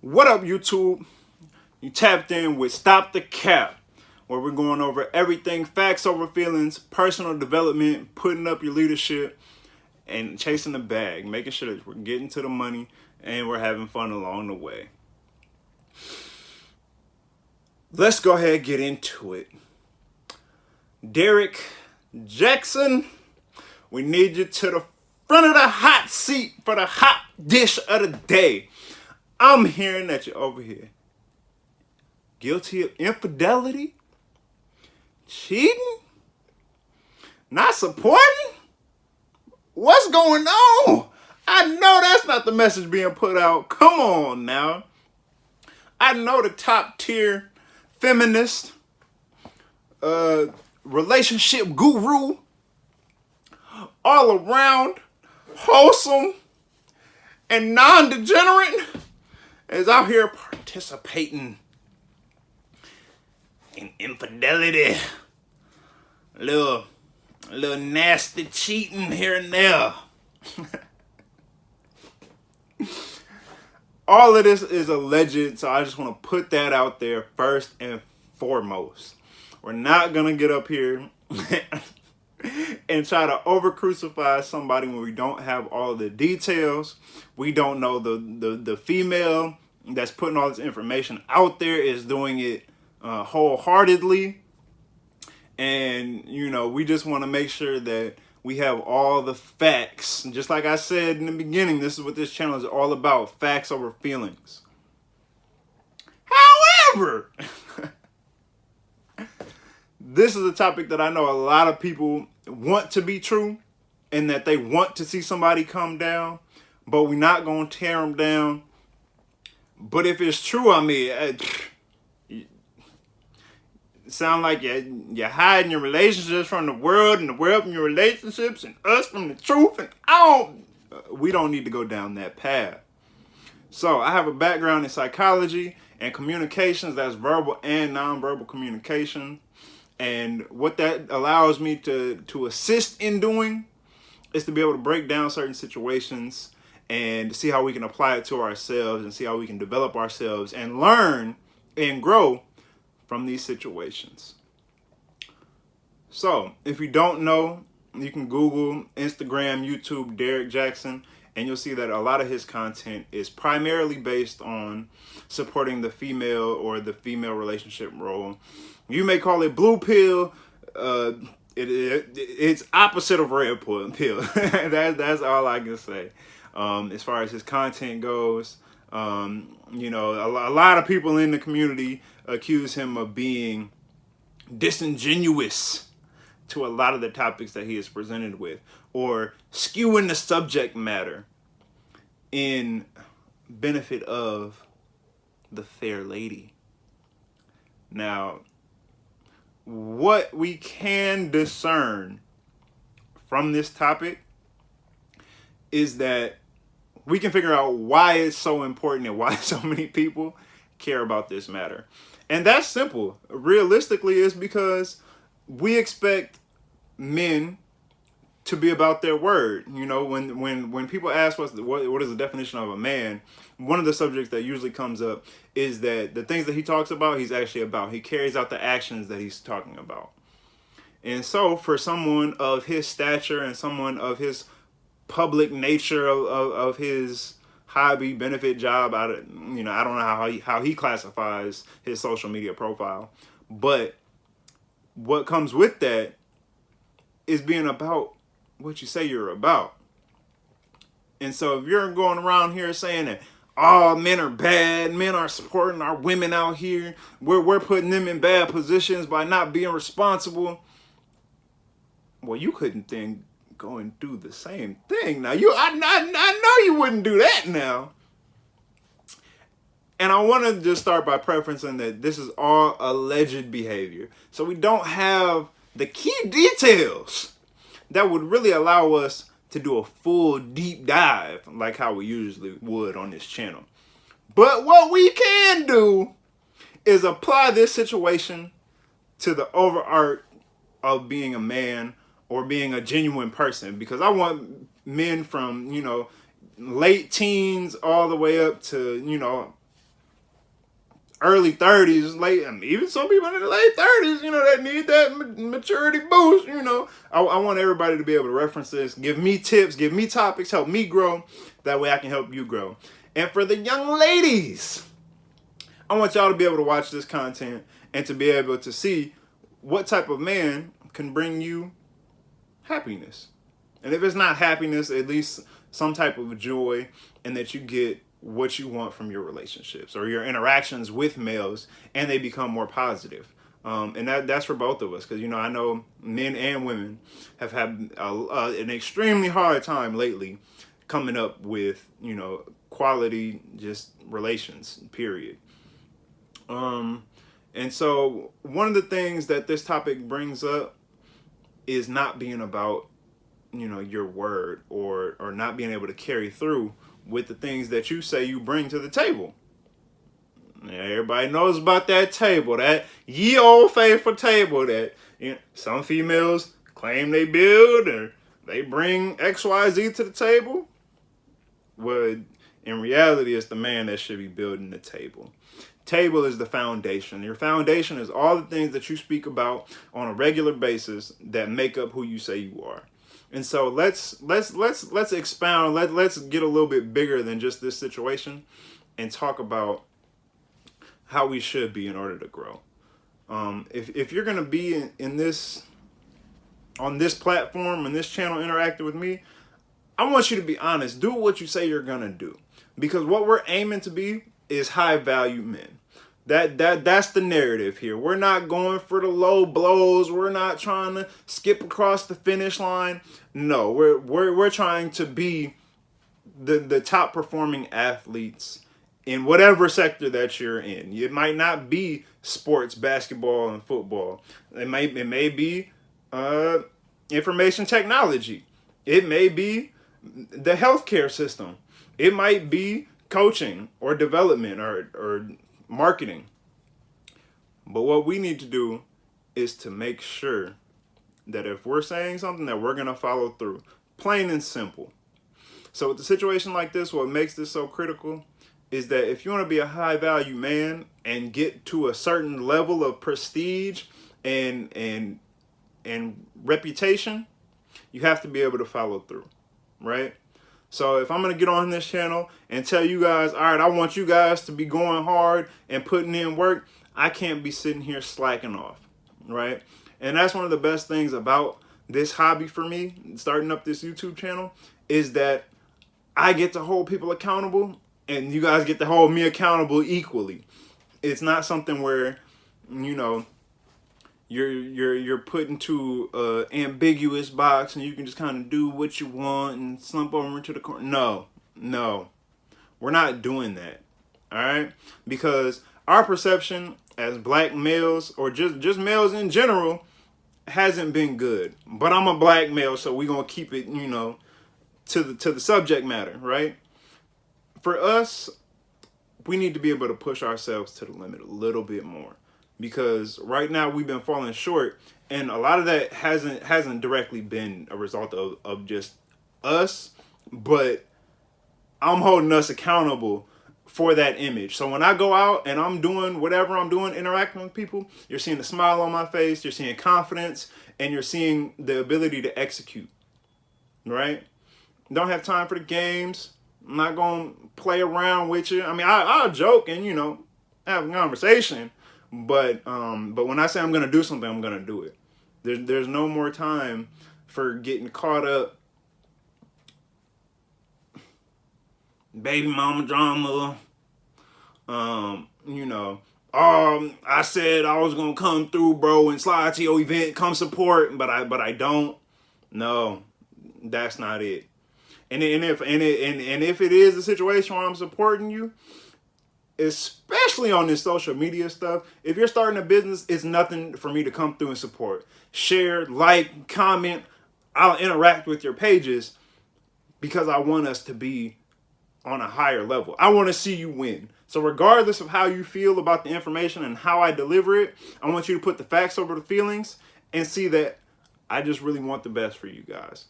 What up, YouTube? You tapped in with Stop the Cap, where we're going over everything facts over feelings, personal development, putting up your leadership, and chasing the bag, making sure that we're getting to the money and we're having fun along the way. Let's go ahead and get into it. Derrick, Jaxn, we need you to the front of the hot seat for the hot dish of the day. I'm hearing that you're over here guilty of infidelity, cheating, not supporting. What's going on? I know that's not the message being put out. Come on now. I know the top tier feminist, relationship guru, all around wholesome and non-degenerate is out here participating in infidelity, a little nasty cheating here and there. All of this is alleged, so I just want to put that out there first and foremost. We're not gonna get up here and try to over crucify somebody when we don't have all the details. We don't know the female that's putting all this information out there is doing it wholeheartedly, and we just want to make sure that we have all the facts. Just like I said in the beginning, this is what this channel is all about: facts over feelings. However, this is a topic that I know a lot of people want to be true and that they want to see somebody come down, but we're not going to tear them down. But if it's true, I mean, it sound like you're hiding your relationships from the world and the world from your relationships and us from the truth. And we don't need to go down that path. So I have a background in psychology and communications. That's verbal and nonverbal communication. And what that allows me to assist in doing is to be able to break down certain situations and see how we can apply it to ourselves and see how we can develop ourselves and learn and grow from these situations. So if you don't know, you can Google, Instagram, YouTube, Derrick Jaxn, and you'll see that a lot of his content is primarily based on supporting the female or the female relationship role. You may call it blue pill. It's opposite of red pill. That's all I can say. As far as his content goes, a lot of people in the community accuse him of being disingenuous to a lot of the topics that he is presented with, or skewing the subject matter in benefit of the fair lady. Now, what we can discern from this topic is that we can figure out why it's so important and why so many people care about this matter. And that's simple. Realistically, it's because we expect men to be about their word. When people ask what is the definition of a man, one of the subjects that usually comes up is that the things that he talks about, he's actually about. He carries out the actions that he's talking about. And so for someone of his stature and someone of his public nature of his hobby, benefit, job, I don't know how he classifies his social media profile, but what comes with that is being about what you say you're about. And so if you're going around here saying that all men are bad, men are supporting our women out here, we're putting them in bad positions by not being responsible, well, you couldn't then go and do the same thing. Now, I know you wouldn't do that now. And I want to just start by preferencing that this is all alleged behavior. So we don't have the key details that would really allow us to do a full deep dive like how we usually would on this channel. But what we can do is apply this situation to the overarch of being a man or being a genuine person, because I want men from, late teens all the way up to, early 30s, late, and even some people in the late 30s, you know, that need that maturity boost, you know. I want everybody to be able to reference this, give me tips, give me topics, help me grow. That way I can help you grow. And for the young ladies, I want y'all to be able to watch this content and to be able to see what type of man can bring you happiness. And if it's not happiness, at least some type of joy, and that you get what you want from your relationships or your interactions with males, and they become more positive. And that's for both of us, because, you know, I know men and women have had an extremely hard time lately coming up with, you know, quality just relations, period. And so one of the things that this topic brings up is not being about, you know, your word, or not being able to carry through with the things that you say you bring to the table. Everybody knows about that table, that ye old faithful table that, you know, some females claim they build, or they bring XYZ to the table. Well, in reality, it's the man that should be building the table. Table is the foundation. Your foundation is all the things that you speak about on a regular basis that make up who you say you are. And so let's expound. Let's get a little bit bigger than just this situation, and talk about how we should be in order to grow. If you're gonna be in this, on this platform, and this channel, interacting with me, I want you to be honest. Do what you say you're gonna do, because what we're aiming to be is high value men. That's the narrative here. We're not going for the low blows. We're not trying to skip across the finish line. No, we're trying to be the top performing athletes in whatever sector that you're in. It might not be sports, basketball, and football. It may be information technology. It may be the healthcare system. It might be coaching or development or marketing. But what we need to do is to make sure that if we're saying something, that we're going to follow through. Plain and simple. So with a situation like this, what makes this so critical is that if you want to be a high value man and get to a certain level of prestige and reputation, you have to be able to follow through, right? So if I'm going to get on this channel and tell you guys, all right, I want you guys to be going hard and putting in work, I can't be sitting here slacking off, right? And that's one of the best things about this hobby for me, starting up this YouTube channel, is that I get to hold people accountable, and you guys get to hold me accountable equally. It's not something where, you know, you're put into an ambiguous box and you can just kind of do what you want and slump over into the corner. No, we're not doing that. All right, because our perception as black males, or just males in general, hasn't been good. But I'm a black male, so we're gonna keep it, you know, to the subject matter, right? For us, we need to be able to push ourselves to the limit a little bit more. Because right now we've been falling short, and a lot of that hasn't directly been a result of just us, but I'm holding us accountable for that image. So when I go out and I'm doing whatever I'm doing, interacting with people, you're seeing a smile on my face, you're seeing confidence, and you're seeing the ability to execute, right? Don't have time for the games. I'm not going to play around with you. I mean, I'll joke and, you know, have a conversation. But when I say I'm gonna do something, I'm gonna do it. There's no more time for getting caught up, baby mama drama. You know, I said I was gonna come through, bro, and slide to your event, come support, but I don't. No, that's not it. And if it is a situation where I'm supporting you, especially on this social media stuff, if you're starting a business, it's nothing for me to come through and support. Share, like, comment. I'll interact with your pages because I want us to be on a higher level. I want to see you win. So regardless of how you feel about the information and how I deliver it, I want you to put the facts over the feelings and see that I just really want the best for you guys.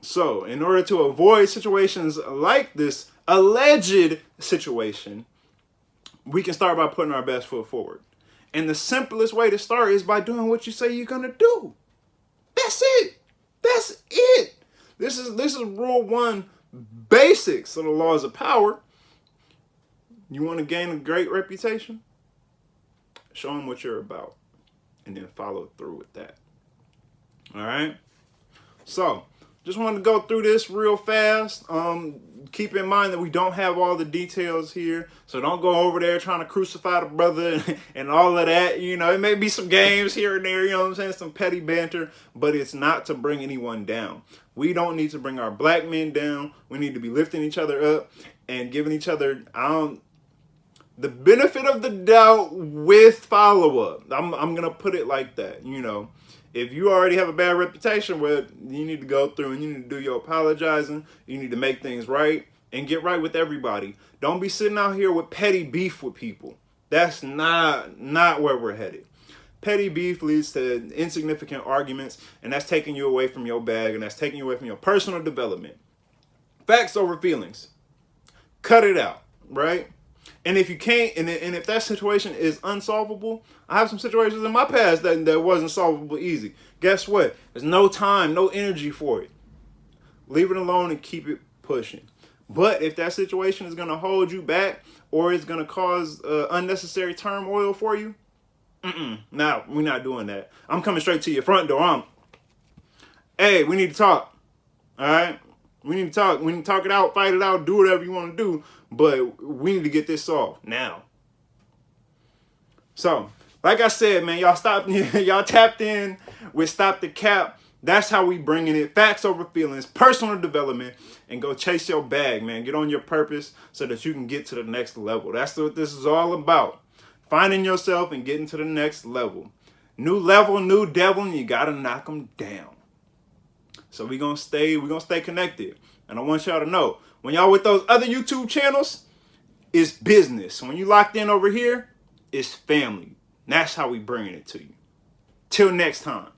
So in order to avoid situations like this alleged situation, we can start by putting our best foot forward. And the simplest way to start is by doing what you say you're gonna do. That's it. That's it. This is rule one, basics of the laws of power. You want to gain a great reputation? Show them what you're about, and then follow through with that. All right. So, just wanted to go through this real fast. Keep in mind that we don't have all the details here, so don't go over there trying to crucify the brother and all of that. You know, it may be some games here and there, you know what I'm saying, some petty banter, but it's not to bring anyone down. We don't need to bring our black men down. We need to be lifting each other up and giving each other the benefit of the doubt with follow-up. I'm gonna put it like that. You know, if you already have a bad reputation, well, you need to go through and you need to do your apologizing. You need to make things right and get right with everybody. Don't be sitting out here with petty beef with people. That's not where we're headed. Petty beef leads to insignificant arguments, and that's taking you away from your bag, and that's taking you away from your personal development. Facts over feelings. Cut it out, right? And if you can't, and if that situation is unsolvable, I have some situations in my past that wasn't solvable easy. Guess what? There's no time, no energy for it. Leave it alone and keep it pushing. But if that situation is going to hold you back or it's going to cause unnecessary turmoil for you, no, we're not doing that. I'm coming straight to your front door. Hey, we need to talk. All right? We need to talk. We need to talk it out, fight it out, do whatever you want to do. But we need to get this solved now. So, like I said, man, y'all tapped in with Stop the Cap. That's how we bringing it. Facts over feelings, personal development, and go chase your bag, man. Get on your purpose so that you can get to the next level. That's what this is all about. Finding yourself and getting to the next level. New level, new devil, and you gotta knock them down. So we're gonna stay connected. And I want y'all to know, when y'all with those other YouTube channels, it's business. When you locked in over here, it's family. And that's how we bringing it to you. Till next time.